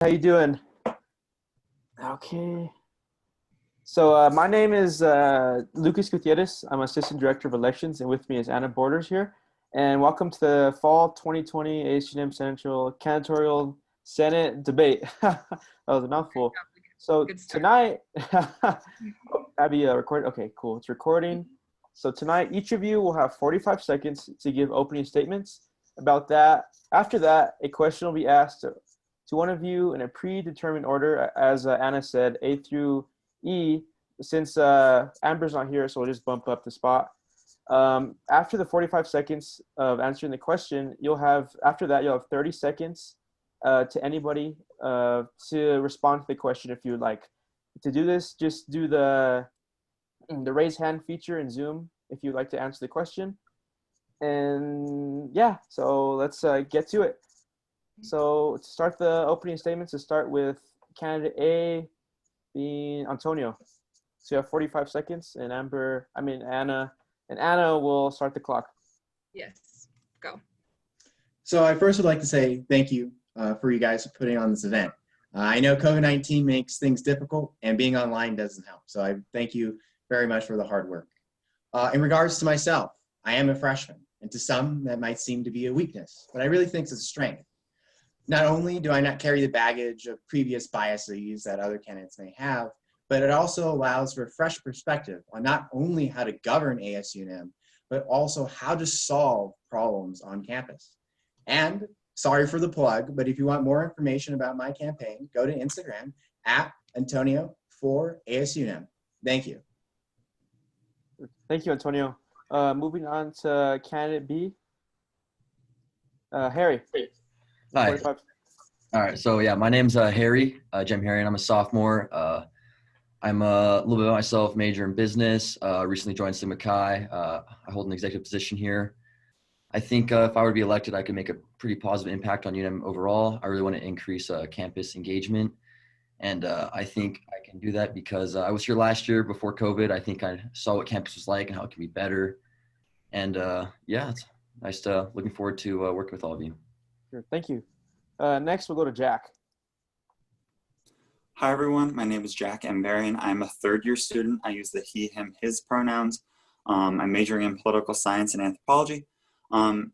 How you doing? Okay. So my name is Lucas Gutierrez. I'm Assistant Director of Elections, and with me is Anna Borders here. And welcome to the Fall 2020 ASUNM Central Candidatorial Senate Debate. That was a mouthful. So tonight, Abby, recorded. Okay, cool. It's recording. So tonight, each of you will have 45 seconds to give opening statements about that. After that, a question will be asked to one of you in a predetermined order, as Anna said, A through E. Since Amber's not here, so we'll just bump up the spot. After the 45 seconds of answering the question, after that you'll have 30 seconds to anybody to respond to the question if you would like. To do this, just do the raise hand feature in Zoom if you'd like to answer the question. And yeah, so let's get to it. So to start the opening statements, to start with candidate A being Antonio. So you have 45 seconds, and Anna will start the clock. Yes, go. So I first would like to say thank you for you guys putting on this event. I know COVID-19 makes things difficult, and being online doesn't help. So I thank you very much for the hard work. In regards to myself, I am a freshman, and to some that might seem to be a weakness, but I really think it's a strength. Not only do I not carry the baggage of previous biases that other candidates may have, but it also allows for a fresh perspective on not only how to govern ASUNM, but also how to solve problems on campus. And sorry for the plug, but if you want more information about my campaign, go to Instagram at Antonio4ASUNM. Thank you. Thank you, Antonio. Moving on to candidate B, Harry. Hi. All right. So yeah, my name's Harry Jamharian. I'm a sophomore. I'm a little bit about myself, major in business. Recently joined Sigma Chi. I hold an executive position here. I think if I were to be elected, I could make a pretty positive impact on UNM overall. I really want to increase campus engagement. And I think I can do that because I was here last year before COVID. I think I saw what campus was like and how it can be better. And yeah, it's nice looking forward to working with all of you. Sure. Thank you. Next, we'll go to Jack. Hi, everyone. My name is Jack Ambarian. I'm a third-year student. I use the he, him, his pronouns. I'm majoring in political science and anthropology. And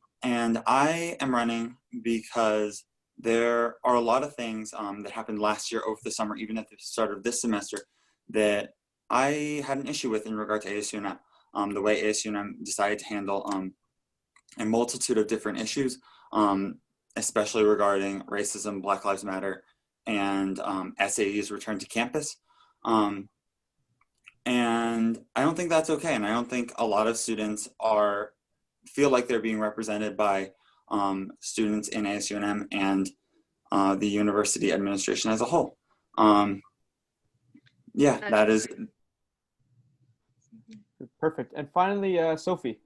I am running because there are a lot of things that happened last year over the summer, even at the start of this semester, that I had an issue with in regard to ASUNM. The way ASUNM decided to handle a multitude of different issues, especially regarding racism, Black Lives Matter, and SAE's return to campus. And I don't think that's okay. And I don't think a lot of students feel like they're being represented by students in ASUNM and the university administration as a whole. Yeah, that is. Perfect. And finally, Sophie.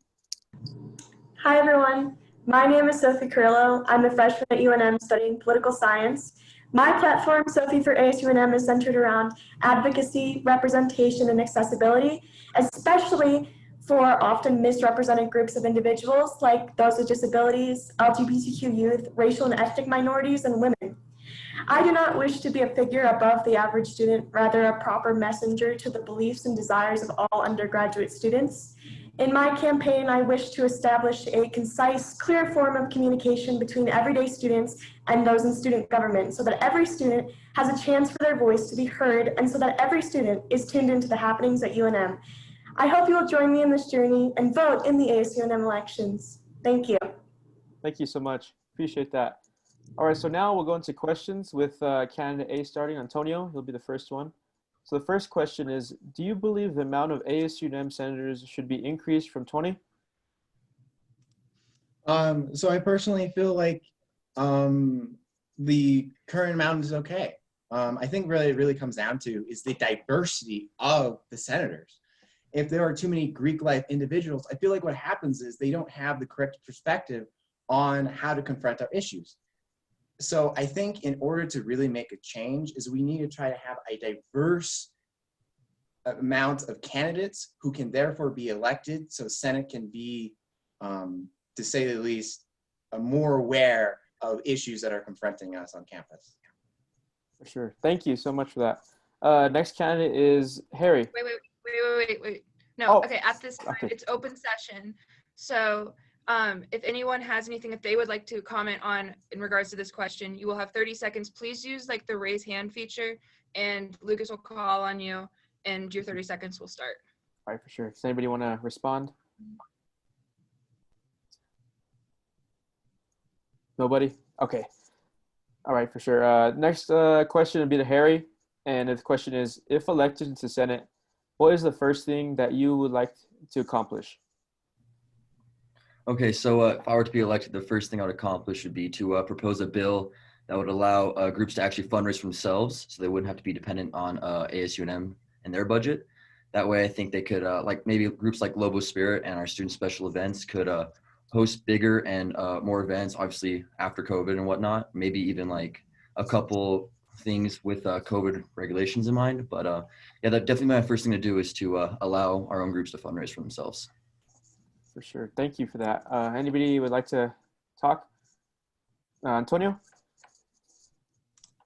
Hi, everyone. My name is Sofie Carrillo. I'm a freshman at UNM studying political science. My platform, Sofie for ASUNM, is centered around advocacy, representation, and accessibility, especially for often misrepresented groups of individuals like those with disabilities, LGBTQ youth, racial and ethnic minorities, and women. I do not wish to be a figure above the average student, rather a proper messenger to the beliefs and desires of all undergraduate students. In my campaign, I wish to establish a concise, clear form of communication between everyday students and those in student government so that every student has a chance for their voice to be heard and so that every student is tuned into the happenings at UNM. I hope you will join me in this journey and vote in the ASUNM elections. Thank you. Thank you so much. Appreciate that. All right, so now we'll go into questions with candidate A starting. Antonio, he'll be the first one. So the first question is, do you believe the amount of ASUNM senators should be increased from 20? So I personally feel like the current amount is okay. I think really it really comes down to is the diversity of the senators. If there are too many Greek life individuals, I feel like what happens is they don't have the correct perspective on how to confront our issues. So I think in order to really make a change is we need to try to have a diverse amount of candidates who can therefore be elected so Senate can be, to say the least, more aware of issues that are confronting us on campus. For sure. Thank you so much for that. Next candidate is Harry. Wait. No, Oh, okay, at this time, okay. it's open session. So if anyone has anything that they would like to comment on in regards to this question, you will have 30 seconds. Please use like the raise hand feature and Lucas will call on you and your 30 seconds will start. All right, for sure. Does anybody want to respond? Nobody? Okay. All right, for sure. Next question would be to Harry. And the question is, if elected to Senate, what is the first thing that you would like to accomplish? Okay, so if I were to be elected, the first thing I would accomplish would be to propose a bill that would allow groups to actually fundraise for themselves, so they wouldn't have to be dependent on ASUNM and their budget. That way, I think they could, like maybe groups like Lobo Spirit and our student special events could host bigger and more events, obviously after COVID and whatnot, maybe even like a couple things with COVID regulations in mind. But yeah, that definitely my first thing to do is to allow our own groups to fundraise for themselves. For sure. Thank you for that. Anybody would like to talk? Antonio?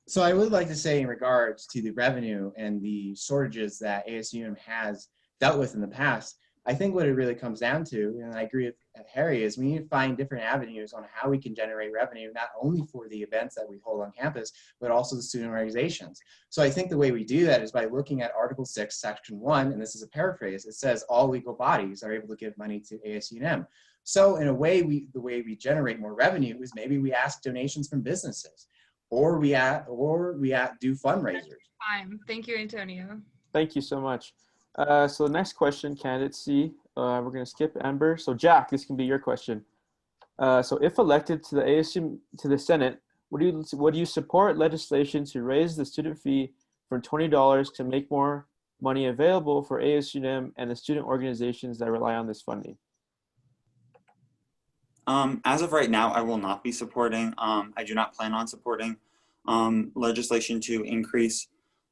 So I would like to say in regards to the revenue and the shortages that ASUM has dealt with in the past, I think what it really comes down to, and I agree with Harry, is we need to find different avenues on how we can generate revenue, not only for the events that we hold on campus, but also the student organizations. So I think the way we do that is by looking at Article 6, Section 1, and this is a paraphrase, it says all legal bodies are able to give money to ASUM. So in a way, the way we generate more revenue is maybe we ask donations from businesses, or we do fundraisers. Thank you, Antonio. Thank you so much. So the next question, candidate C, we're going to skip Amber. So Jack, this can be your question. So if elected to the ASU to the Senate, would you support legislation to raise the student fee from $20 to make more money available for ASUNM and the student organizations that rely on this funding? As of right now, I will not be supporting, I do not plan on supporting legislation to increase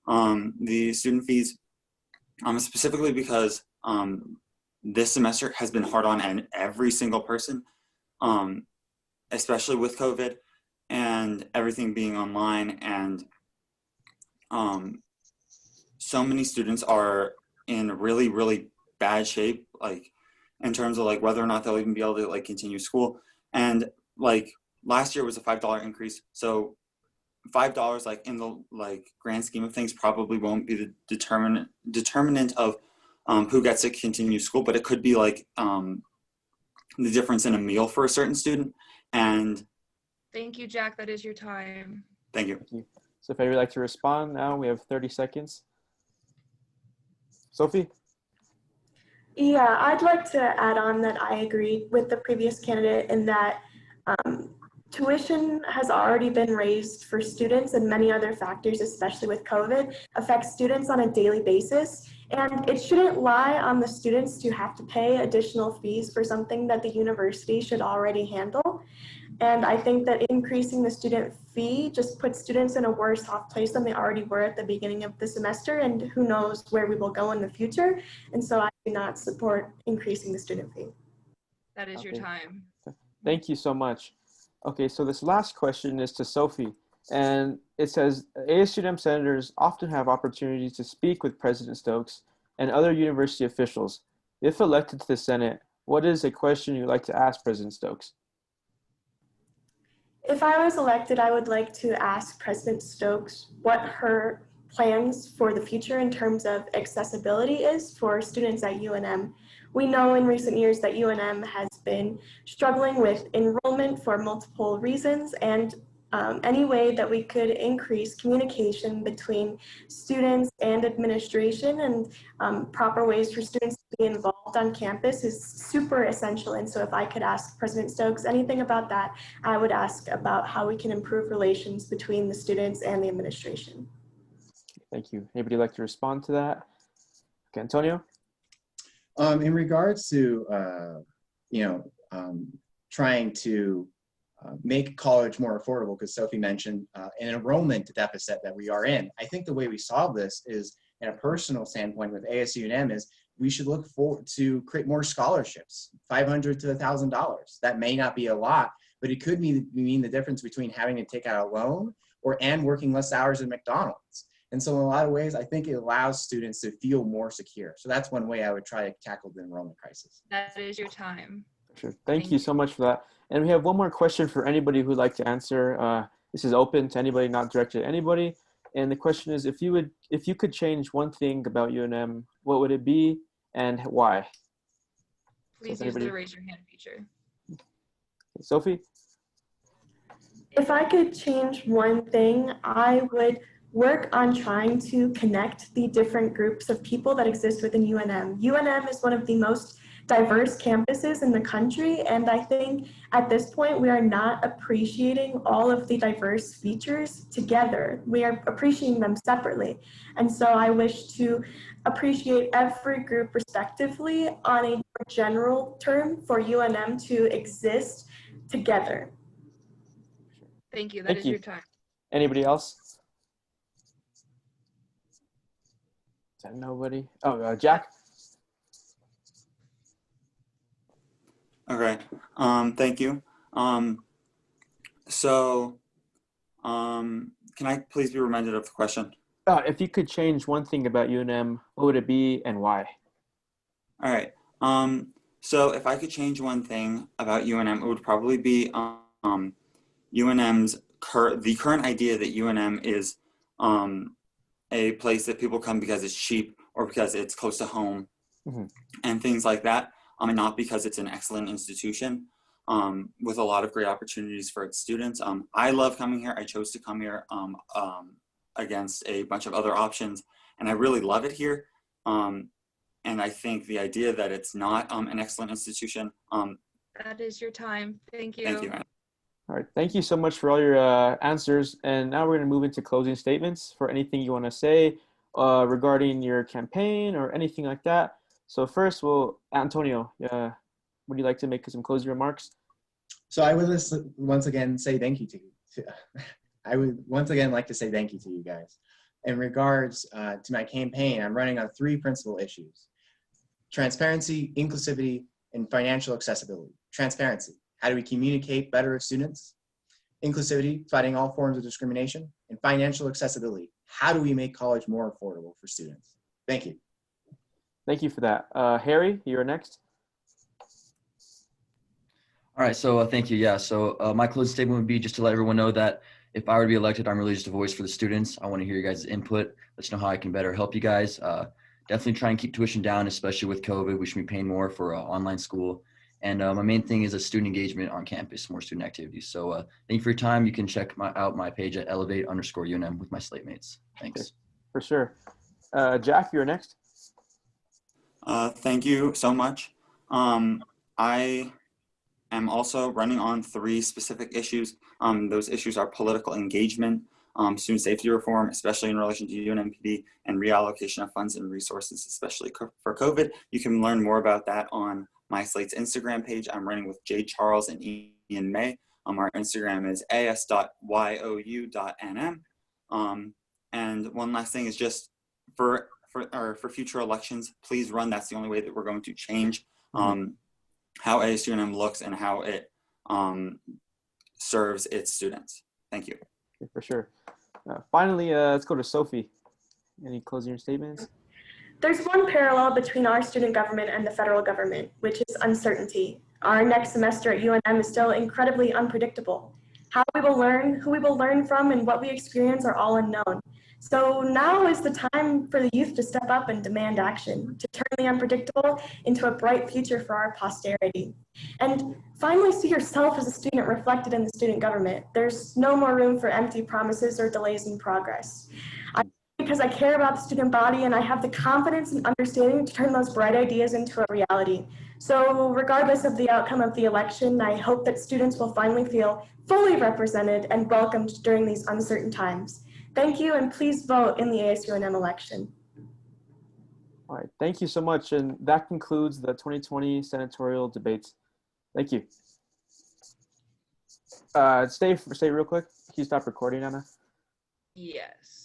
the student fees, specifically because this semester has been hard on every single person, especially with COVID and everything being online, and so many students are in really, really bad shape, like in terms of like whether or not they'll even be able to like continue school. And like last year was a $5 increase, so $5 like in the like grand scheme of things probably won't be the determinant of who gets to continue school, but it could be like the difference in a meal for a certain student. And thank you, Jack. That is your time. Thank you. Thank you. So if anybody would like to respond now, we have 30 seconds. Sophie? Yeah, I'd like to add on that I agree with the previous candidate in that tuition has already been raised for students, and many other factors, especially with COVID, affect students on a daily basis. And it shouldn't lie on the students to have to pay additional fees for something that the university should already handle. And I think that increasing the student fee just puts students in a worse off place than they already were at the beginning of the semester, and who knows where we will go in the future. And so I do not support increasing the student fee. That is your time. Thank you so much. Okay, so this last question is to Sophie, and it says, ASUNM senators often have opportunities to speak with President Stokes and other university officials. If elected to the Senate, what is a question you'd like to ask President Stokes? If I was elected, I would like to ask President Stokes what her plans for the future in terms of accessibility is for students at UNM. We know in recent years that UNM has been struggling with enrollment for multiple reasons, and any way that we could increase communication between students and administration and proper ways for students to be involved on campus is super essential. And so if I could ask President Stokes anything about that, I would ask about how we can improve relations between the students and the administration. Thank you. Anybody like to respond to that? Okay, Antonio? In regards to, trying to make college more affordable, because Sophie mentioned an enrollment deficit that we are in. I think the way we solve this is, in a personal standpoint with ASUNM, is we should look forward to create more scholarships, $500 to $1,000. That may not be a lot, but it could mean the difference between having to take out a loan and working less hours at McDonald's. And so in a lot of ways, I think it allows students to feel more secure. So that's one way I would try to tackle the enrollment crisis. That is your time. Sure. Thank you so much for that. And we have one more question for anybody who'd like to answer. This is open to anybody, not directed at anybody. And the question is, if you could change one thing about UNM, what would it be and why? Please So use anybody- the raise your hand feature. Sophie? If I could change one thing, I would work on trying to connect the different groups of people that exist within UNM. UNM is one of the most diverse campuses in the country, and I think at this point we are not appreciating all of the diverse features together. We are appreciating them separately. And so I wish to appreciate every group respectively on a more general term for UNM to exist together. Thank you. That Thank is you. your time. Anybody else? Is that nobody? Oh, Jack? Okay, thank you. Can I please be reminded of the question? If you could change one thing about UNM, what would it be and why? All right, so if I could change one thing about UNM, it would probably be UNM's the current idea that UNM is a place that people come because it's cheap or because it's close to home and things like that. And not because it's an excellent institution with a lot of great opportunities for its students. I love coming here. I chose to come here against a bunch of other options, and I really love it here. And I think the idea that it's not an excellent institution. That is your time. Thank you. Thank you. All right, thank you so much for all your answers. And now we're going to move into closing statements for anything you want to say regarding your campaign or anything like that. So first, Antonio, would you like to make some closing remarks? So I would once again say thank you to you. I would once again like to say thank you to you guys. In regards to my campaign, I'm running on 3 principal issues: transparency, inclusivity, and financial accessibility. Transparency, how do we communicate better with students? Inclusivity, fighting all forms of discrimination. And financial accessibility, how do we make college more affordable for students? Thank you. Thank you for that. Harry, you're next. All right, so thank you. Yeah, so my closing statement would be just to let everyone know that if I were to be elected, I'm really just a voice for the students. I want to hear your guys' input. Let you know how I can better help you guys. Definitely try and keep tuition down, especially with COVID. We should be paying more for online school. And my main thing is student engagement on campus, more student activities. So thank you for your time. You can check out my page at elevate_UNM with my slate mates. Thanks. For sure. Jack, you're next. Thank you so much. I am also running on 3 specific issues. Those issues are political engagement, student safety reform, especially in relation to UNMPD, and reallocation of funds and resources, especially for COVID. You can learn more about that on my Slate's Instagram page. I'm running with Jade Charles and Ian May. Our Instagram is as.you.nm. And one last thing is just for future elections, please run. That's the only way that we're going to change how ASUNM looks and how it serves its students. Thank you. For sure. Finally, let's go to Sophie. Any closing statements? There's one parallel between our student government and the federal government, which is uncertainty. Our next semester at UNM is still incredibly unpredictable. How we will learn, who we will learn from, and what we experience are all unknown. So now is the time for the youth to step up and demand action, to turn the unpredictable into a bright future for our posterity. And finally see yourself as a student reflected in the student government. There's no more room for empty promises or delays in progress. Because I care about the student body and I have the confidence and understanding to turn those bright ideas into a reality. So regardless of the outcome of the election, I hope that students will finally feel fully represented and welcomed during these uncertain times. Thank you, and please vote in the ASUNM election. All right, thank you so much. And that concludes the 2020 senatorial debates. Thank you. Stay real quick. Can you stop recording, Anna? Yes.